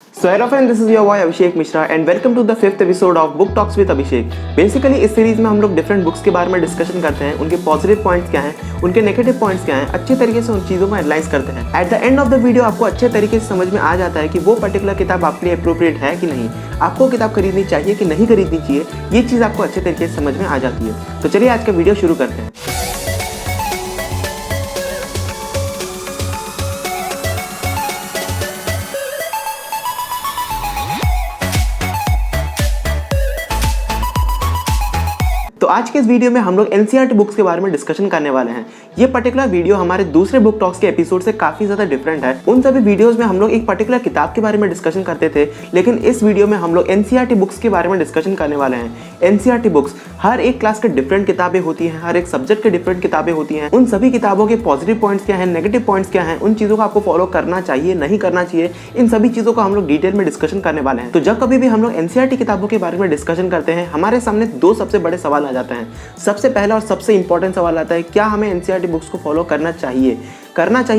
So hello friend, this is your boy Abhishek Mishra and welcome to the 5th episode of Book Talks with Abhishek. Basically इस series में हम लोग different books के बारे में discussion करते हैं, उनके पॉजिटिव पॉइंट्स क्या हैं, उनके नेगेटिव पॉइंट्स क्या हैं, अच्छे तरीके से उन चीज़ों को एनालाइज करते हैं। At the end of the video आपको अच्छे तरीके से समझ में आ जाता है कि वो पर्टिकुलर किताब आपके लिए अप्रोप्रिएट है कि नहीं, आपको किताब खरीदनी चाहिए कि नहीं खरीदनी चाहिए, ये चीज़ आपको अच्छे तरीके से समझ में आ जाती है। तो चलिए आज का वीडियो शुरू करते हैं। तो आज के इस वीडियो में हम लोग एनसीईआरटी बुक्स के बारे में डिस्कशन करने वाले हैं। ये पर्टिकुलर वीडियो हमारे दूसरे बुक टॉक्स के एपिसोड से काफी ज्यादा डिफरेंट है। उन सभी वीडियोस में हम लोग एक पर्टिकुलर किताब के बारे में डिस्कशन करते थे, लेकिन इस वीडियो में हम लोग एनसीईआरटी बुक्स के बारे में डिस्कशन करने वाले हैं। एनसीईआरटी बुक्स हर एक क्लास के डिफरेंट किताबें होती हैं, हर एक सब्जेक्ट के डिफरेंट किताबें होती हैं। उन सभी किताबों के पॉजिटिव पॉइंट्स क्या हैं, नेगेटिव पॉइंट्स क्या हैं, उन चीजों को आपको फॉलो करना चाहिए, नहीं करना चाहिए, इन सभी चीजों को हम लोग डिटेल में डिस्कशन करने वाले हैं। तो जब कभी भी हम लोग एनसीईआरटी किताबों के बारे में डिस्कशन करते हैं, हमारे सामने दो सबसे बड़े सवाल आ जाते हैं। सबसे पहला और सबसे इंपॉर्टेंट सवाल आता है, क्या हमें एनसीईआरटी बुक्स को फॉलो करना चाहिए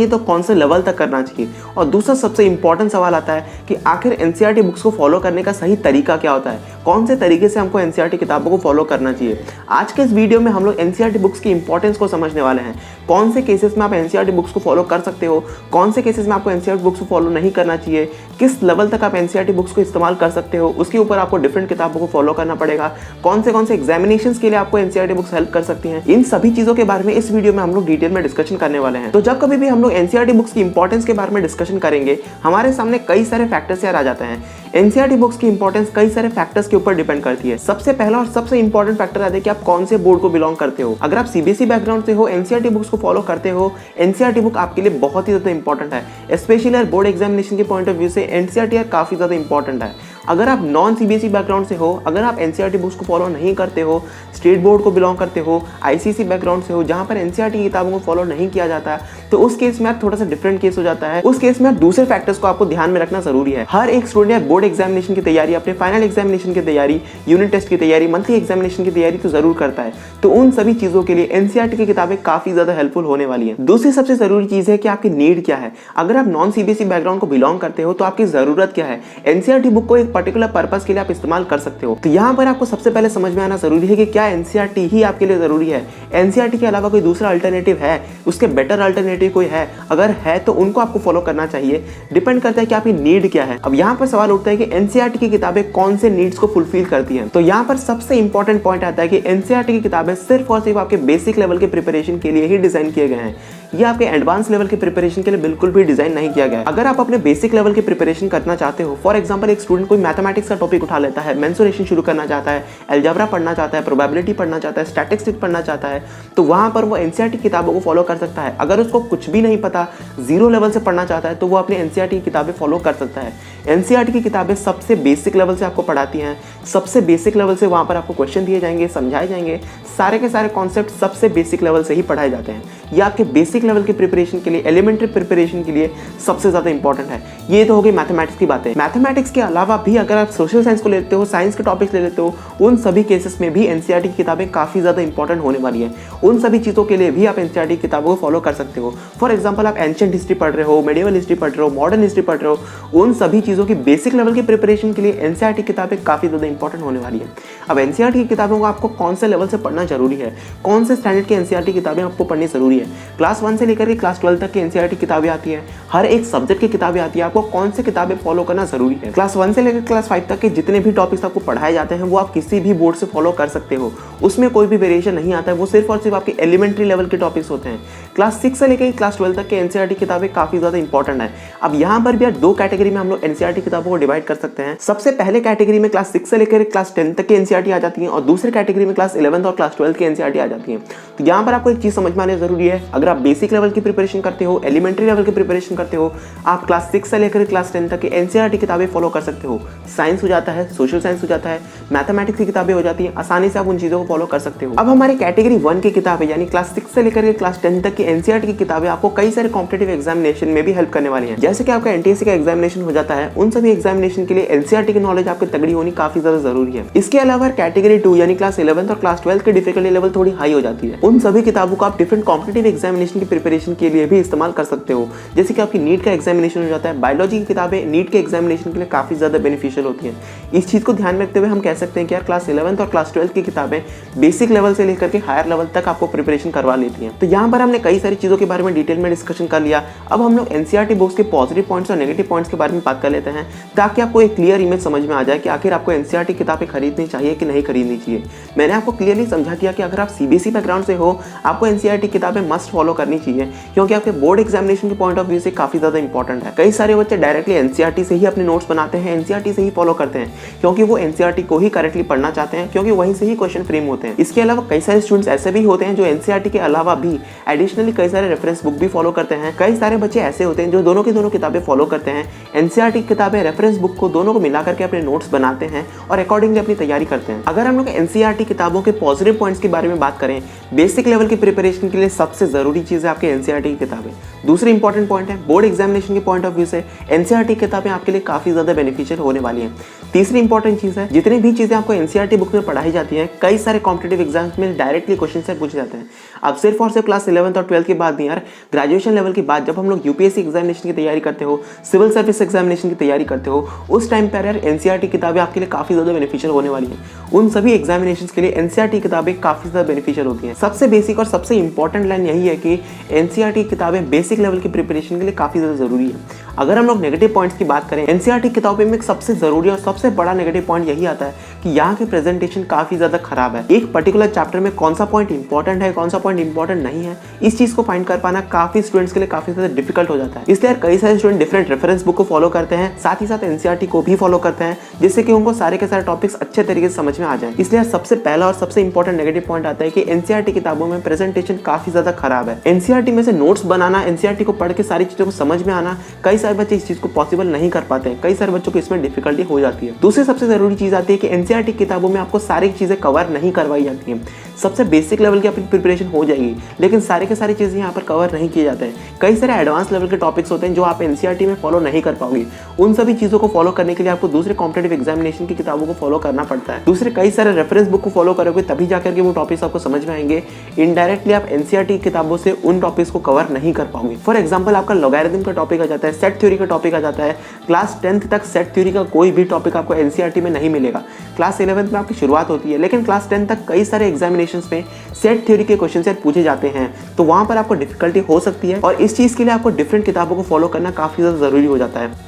तो कौन से लेवल तक करना चाहिए। और दूसरा सबसे इंपॉर्टेंट सवाल आता है कि आखिर एनसीईआरटी बुक्स को फॉलो करने का सही तरीका क्या होता है, कौन से तरीके से हमको एनसीईआरटी किताबों को फॉलो करना चाहिए। आज के इस वीडियो में हम लोग एनसीईआरटी बुक्स की इंपॉर्टेंस को समझने वाले हैं। कौन से केसेस में आप एनसीईआरटी बुक्स को फॉलो कर सकते हो, कौन से केसेस में आपको एनसीईआरटी बुक्स को फॉलो नहीं करना चाहिए, किस लेवल तक आप एनसीईआरटी बुक्स को इस्तेमाल कर सकते हो, उसके ऊपर आपको डिफरेंट किताबों को फॉलो करना पड़ेगा, कौन से एग्जामिनेशन के लिए आपको एनसीईआरटी बुक्स हेल्प कर सकती हैं। इन सभी चीजों के बारे में इस वीडियो में हम लोग डिटेल में डिस्कशन करने वाले हैं। तो जब कभी भी हम लोग एनसीईआरटी बुक्स की इंपॉर्टेंस के बारे में डिस्कशन करेंगे, हमारे सामने कई सारे फैक्टर्स यार आ जाते हैं। एनसीईआरटी बुक्स की इंपॉर्टेंस कई सारे फैक्टर्स के ऊपर डिपेंड करती है। सबसे पहला और सबसे इंपॉर्टेंट फैक्टर आता है कि आप कौन से बोर्ड को बिलोंग करते हो। अगर आप सीबीएसई बैकग्राउंड से हो, एनसीईआरटी बुक्स को फॉलो करते हो, एनसीईआरटी बुक आपके लिए बहुत ही ज्यादा इंपॉर्टेंट है। स्पेशली बोर्ड एग्जामिनेशन के पॉइंट ऑफ व्यू से एनसीईआरटी काफी ज्यादा इंपॉर्टेंट है। अगर आप नॉन सीबीएसई बैकग्राउंड से हो, अगर आप एनसीईआरटी बुक्स को फॉलो नहीं करते हो, स्टेट बोर्ड को बिलोंग करते हो, आईसीएसई बैकग्राउंड से हो जहां पर एनसीईआरटी किताबों को फॉलो नहीं किया जाता, तो उस केस में थोड़ा सा डिफरेंट केस हो जाता है। उस केस में दूसरे फैक्टर्स को आपको ध्यान में रखना जरूरी है। हर एक स्टूडेंट बोर्ड एग्जामिनेशन की तैयारी, अपने फाइनल एग्जामिनेशन की तैयारी, यूनिट टेस्ट की तैयारी, मंथली एग्जामिनेशन की तैयारी तो जरूर करता है। तो उन सभी चीजों के लिए एनसीईआरटी की किताबें काफी ज्यादा हेल्पफुल होने वाली है। दूसरी सबसे जरूरी चीज है कि आपकी नीड क्या है। अगर आप नॉन सीबीएसई बैकग्राउंड को बिलोंग करते हो तो आपकी जरूरत क्या है। एनसीईआरटी बुक को एक पर्टिकुलर पर्पस के लिए आप इस्तेमाल कर सकते हो। तो यहाँ पर आपको सबसे पहले समझ में आना जरूरी है कि क्या एनसीईआरटी ही आपके लिए जरूरी है, एनसीईआरटी के अलावा कोई दूसरा अल्टरनेटिव है, उसके बेटर अल्टरनेटिव कोई है। अगर है तो उनको आपको फॉलो करना चाहिए। डिपेंड करता है कि आपकी नीड क्या है। अब यहाँ पर सवाल उठता है कि एनसीईआरटी की किताबें कौन से नीड्स को फुलफिल करती हैं। तो यहाँ पर सबसे इंपॉर्टेंट पॉइंट आता है कि एनसीईआरटी की किताबें सिर्फ और सिर्फ आपके बेसिक लेवल के प्रिपरेशन के लिए ही डिजाइन किए गए हैं। ये आपके एडवांस लेवल के प्रिपरेशन के लिए बिल्कुल भी डिजाइन नहीं किया गया है। अगर आप अपने बेसिक लेवल के प्रिपरेशन करना चाहते हो, फॉर एग्जांपल एक स्टूडेंट कोई मैथमेटिक्स का टॉपिक उठा लेता है, मेंसुरेशन शुरू करना चाहता है, अलजेब्रा पढ़ना चाहता है, प्रोबेबिलिटी पढ़ना चाहता है, स्टैटिस्टिक्स पढ़ना चाहता है, तो वहां पर वो एनसीईआरटी किताबों को फॉलो कर सकता है। अगर उसको कुछ भी नहीं पता, जीरो लेवल से पढ़ना चाहता है, तो वो अपनी एनसीईआरटी की किताबें फॉलो कर सकता है। एनसीईआरटी की किताबें सबसे बेसिक लेवल से आपको पढ़ाती हैं, सबसे बेसिक लेवल से वहां पर आपको क्वेश्चन दिए जाएंगे, समझाए जाएंगे, सारे के सारे कॉन्सेप्ट सबसे बेसिक लेवल से ही पढ़ाए जाते हैं। ये आपके बेसिक लेवल के प्रिपरेशन के लिए, एलिमेंट्री प्रिपरेशन के लिए सबसे ज्यादा इंपॉर्टेंट है। ये तो हो गई मैथमेटिक्स की बातें। मैथमेटिक्स के अलावा भी अगर आप सोशल साइंस को लेते हो, साइंस के टॉपिक्स ले लेते हो, उन सभी केसेस में भी एनसीईआरटी की किताबें काफी ज्यादा इंपॉर्टेंट होने वाली है। उन सभी चीजों के लिए भी आप एनसीईआरटी की किताबों को फॉलो कर सकते हो। फॉर एग्जाम्पल आप एंशिएंट हिस्ट्री पढ़ रहे हो, मेडिवल हिस्ट्री पढ़ रहे हो, मॉडर्न हिस्ट्री पढ़ रहे हो, उन सभी चीजों की बेसिक लेवल की प्रिपरेशन के लिए एनसीईआरटी किताबें काफी ज्यादा इंपॉर्टेंट होने वाली है। अब एनसीईआरटी की किताबों को आपको कौन से लेवल से पढ़ना जरूरी है, कौन से स्टैंडर्ड की एनसीईआरटी किताबें आपको पढ़नी जरूरी है। क्लास 1 से लेकर के क्लास 12 तक की एनसीईआरटी किताबें आती है, हर एक सब्जेक्ट की किताबें आती है। आपको कौन सी किताबें फॉलो करना जरूरी है। क्लास 1 से लेकर क्लास 5 तक के जितने भी टॉपिक्स आपको पढ़ाए जाते हैं वो आप किसी भी बोर्ड से फॉलो कर सकते हो, उसमें कोई भी वेरिएशन नहीं आता है। वो सिर्फ और सिर्फ आपके एलिमेंट्री लेवल के टॉपिक्स होते हैं। क्लास 6 से लेकर क्लास 12 तक के एनसीईआरटी किताबें काफी ज्यादा इंपॉर्टेंट है। अब यहाँ पर भी दो कैटेगरी में हम लोग एनसीईआरटी किताबों को डिवाइड कर सकते हैं। सबसे पहले कैटेगरी में क्लास 6 से लेकर क्लास 10 तक की एनसीईआरटी आ जाती है और दूसरी कैटेगरी में क्लास 11 और क्लास 12 की एनसीईआरटी आ जाती है। तो यहाँ पर आपको एक चीज समझ में आना जरूरी है। अगर आप बेसिक लेवल की प्रिपरेशन करते हो, एलिमेंट्री लेवल की प्रिपरेशन करते हो, आप क्लास 6 से लेकर क्लास 10 तक की एनसीईआरटी किताबें फॉलो कर सकते हो। साइंस हो जाता है, सोशल साइंस हो जाता है, मैथमेटिक्स की किताबें हो जाती है, आसानी से आप उन चीजों को फॉलो कर सकते हो। अब हमारी कैटेगरी 1 की किताबें यानी क्लास 6 से लेकर क्लास 10 तक की एनसीईआरटी की किताबें आपको कई सारे कॉम्पिटिटिव एग्जामिनेशन में भी हेल्प करने वाली हैं। जैसे कि आपका एनटीएससी का एग्जामिनेशन हो जाता है, उन सभी एग्जामिनेशन के लिए एनसीईआरटी की नॉलेज आपकी तगड़ी होनी काफी ज्यादा जरूरी है। इसके अलावा कैटेगरी 2 यानी क्लास 11 और क्लास 12 के डिफिकल्टी लेवल थोड़ी हाई हो जाती है। उन सभी किताबों को आप डिफरेंट कॉम्पिटिटिव एग्जामिनेशन की प्रिपरेशन के लिए भी इस्तेमाल कर सकते हो। जैसे कि आपकी नीट का एग्जामिनेशन हो जाता है, बायोलॉजी की किताबें नीट के एग्जामिनेशन के लिए काफी ज्यादा बेनिफिशियल होती हैं। इस चीज को ध्यान में रखते हुए हम कह सकते हैं कि यार क्लास 11th और क्लास 12th की किताबें बेसिक लेवल से लेकर के हायर लेवल तक आपको प्रिपरेशन करवा लेती हैं। तो यहाँ पर हमने कई सारी चीजों के बारे में डिटेल में डिस्कशन कर लिया। अब हम लोग एनसीईआरटी बुक्स के पॉजिटिव पॉइंट्स और नेगेटिव पॉइंट्स के बारे में बात कर लेते हैं, ताकि आपको एक क्लियर इमेज समझ में आ जाए कि आखिर आपको एनसीईआरटी किताबें खरीदनी चाहिए कि नहीं खरीदनी चाहिए। मैंने आपको क्लियरली समझा दिया कि अगर आप सीबीएसई बैकग्राउंड से हो, आपको एनसीईआरटी किताबें मस्ट फॉलो करनी चाहिए, क्योंकि आपके बोर्ड एग्जामिनेशन के पॉइंट ऑफ व्यू से काफी ज्यादा इंपॉर्टेंट है। कई सारे बच्चे डायरेक्टली एनसीईआरटी से ही अपने नोट्स बनाते हैं, एनसीईआरटी से ही फॉलो करते हैं, क्योंकि वो एनसीईआरटी को ही करेक्टली पढ़ना चाहते हैं, क्योंकि वहीं से ही क्वेश्चन फ्रेम होते हैं। इसके अलावा कई सारे स्टूडेंट्स ऐसे भी होते हैं जो एनसीईआरटी के अलावा भी एडिशनली कई सारे रेफरेंस बुक भी फॉलो करते हैं। कई सारे बच्चे ऐसे होते हैं जो दोनों की दोनों किताबें फॉलो करते हैं, एनसीईआरटी किताबें, रेफरेंस बुक को दोनों को मिला करके अपने नोट्स बनाते हैं और अकॉर्डिंगली अपनी तैयारी करते हैं। अगर हम लोग एनसीईआरटी किताबों के पॉजिटिव पॉइंट्स के बारे में बात करें, बेसिक लेवल की प्रिपरेशन के लिए सबसे जरूरी चीज है आपके एनसीईआरटी की किताबें। दूसरी इंपॉर्टेंट पॉइंट है बोर्ड एग्जामिनेशन के पॉइंट ऑफ व्यू से एनसीईआरटी किताबें आपके लिए काफी ज्यादा बेनिफिशियल होने वाली हैं। तीसरी इंपॉर्टेंट चीज है, जितनी भी चीजें आपको एनसीईआरटी बुक में पढ़ाई जाती हैं, कई सारे कॉम्पिटिटिव एग्जाम्स में डायरेक्टली क्वेश्चन से पूछे जाते हैं। अब सिर्फ और सिर्फ क्लास 11th और 12th के बाद नहीं यार, ग्रेजुएशन लेवल के बाद जब हम लोग यूपीएससी एग्जामिनेशन की तैयारी करते हो, सिविल सर्विस एग्जामिनेशन की तैयारी करते हो, उस टाइम पर यार एनसीईआरटी किताबें आपके लिए काफी ज्यादा बेनिफिशियल होने वाली हैं। उन सभी एग्जामिनेशन के लिए एनसीईआरटी किताबें काफी ज्यादा बेनिफिशियल होती हैं। सबसे बेसिक और सबसे इंपॉर्टेंट लाइन यही है कि एनसीईआरटी किताबें बेसिक लेवल की प्रिपरेशन के लिए काफी ज्यादा जरूरी है। अगर हम लोग नेगेटिव पॉइंट्स की बात करें, एनसीईआरटी किताबों में सबसे जरूरी और सबसे बड़ा नेगेटिव पॉइंट यही आता है कि यहाँ की प्रेजेंटेशन काफी ज्यादा खराब है। एक पर्टिकुलर चैप्टर में कौन सा पॉइंट इंपॉर्टेंट है, कौन सा पॉइंट इंपॉर्टेंट नहीं है, इस चीज को फाइंड कर पाना काफी स्टूडेंट्स के लिए काफी ज्यादा डिफिकल्ट हो जाता है। इसलिए कई सारे स्टूडेंट डिफरेंट रेफरेंस बुक को फॉलो करते हैं, साथ ही साथ एनसीईआरटी को भी फॉलो करते हैं, जिससे कि उनको सारे के सारे टॉपिक्स अच्छे तरीके से समझ में आ जाए। इसलिए सबसे पहला और सबसे इंपॉर्टेंट नेगेटिव पॉइंट आता है कि एनसीईआरटी किताबों में प्रेजेंटेशन काफी ज्यादा खराब है। एनसीईआरटी में से नोट्स बनाना, एनसीईआरटी को पढ़ के सारी चीजों को समझ में आना, कई सारे बच्चे इस चीज को पॉसिबल नहीं कर पाते हैं। कई सारे बच्चों को इसमें डिफिकल्टी हो जाती है। दूसरी सबसे जरूरी चीज आती है कि एनसीईआरटी किताबों में आपको सारी चीजें कवर नहीं करवाई जाती हैं। सबसे बेसिक लेवल की अपनी प्रिपरेशन हो जाएगी, लेकिन सारे के सारी चीजें यहाँ पर कवर नहीं किए जाते हैं। कई सारे एडवांस लेवल के टॉपिक्स होते हैं जो आप एनसीईआरटी में फॉलो नहीं कर पाओगे। उन सभी चीजों को फॉलो करने के लिए आपको दूसरे कॉम्पिटिटिव एग्जामिनेशन की किताबों को फॉलो करना पड़ता है। दूसरे कई सारे रेफरेंस बुक को फॉलो करोगे तभी जाकर के वो टॉपिक्स आपको समझ में आएंगे। इनडायरेक्टली आप एनसीईआरटी किताबों से उन टॉपिक्स को कवर नहीं कर पाओगे। फॉर एग्जाम्पल आपका लॉगरिथम का टॉपिक आ जाता है, सेट थ्योरी का टॉपिक आ जाता है। क्लास 10th तक सेट थ्योरी का कोई भी टॉपिक आपको एनसीईआरटी में नहीं मिलेगा। क्लास 11th में आपकी शुरुआत होती है, लेकिन क्लास 10 तक कई सारे एग्जामिनेशंस में सेट थ्योरी के क्वेश्चन सेट पूछे जाते हैं, तो वहां पर आपको डिफिकल्टी हो सकती है और इस चीज के लिए आपको डिफरेंट किताबों को फॉलो करना काफी ज्यादा जरूरी हो जाता है।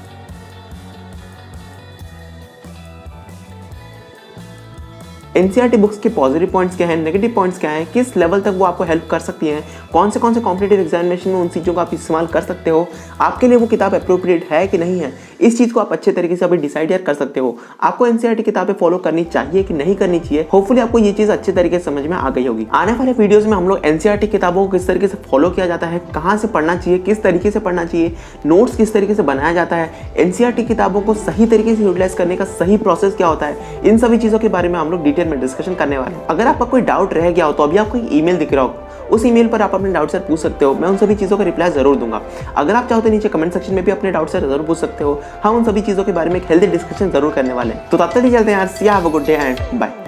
एनसीईआरटी बुक्स के पॉजिटिव पॉइंट्स क्या हैं, नेगेटिव पॉइंट्स क्या हैं, किस लेवल तक वो आपको हेल्प कर सकती हैं, कौन से कॉम्पिटिटिव एग्जामिनेशन में उन चीज़ों का आप इस्तेमाल कर सकते हो, आपके लिए वो किताब अप्रोप्रिएट है कि नहीं है, इस चीज़ को आप अच्छे तरीके से अभी डिसाइड कर सकते हो। आपको एनसीईआरटी किताबें फॉलो करनी चाहिए कि नहीं करनी चाहिए, होपफुली आपको ये चीज़ अच्छे तरीके से समझ में आ गई होगी। आने वाले वीडियोज़ में हम लोग एनसीईआरटी किताबों को किस तरीके से फॉलो किया जाता है, कहाँ से पढ़ना चाहिए, किस तरीके से पढ़ना चाहिए, नोट्स किस तरीके से बनाया जाता है, एनसीईआरटी किताबों को सही तरीके से यूटिलाइज करने का सही प्रोसेस क्या होता है, इन सभी चीज़ों के बारे में हम लोग डिटेल में डिस्कशन करने वाले हैं। अगर आपका कोई डाउट रह गया हो तो अभी आपको ईमेल दिख रहा हो, उस ईमेल पर आप अपने डाउट सर पूछ सकते हो। मैं उन सभी चीज़ों का रिप्लाई जरूर दूंगा। अगर आप चाहो तो नीचे कमेंट सेक्शन में भी अपने डाउट सर जरूर पूछ सकते हो। हम उन सभी चीज़ों के बारे में एक हेल्दी डिस्कशन जरूर करने वाले हैं। तो तब तक ही चलते हैं यार। See have a good day and bye.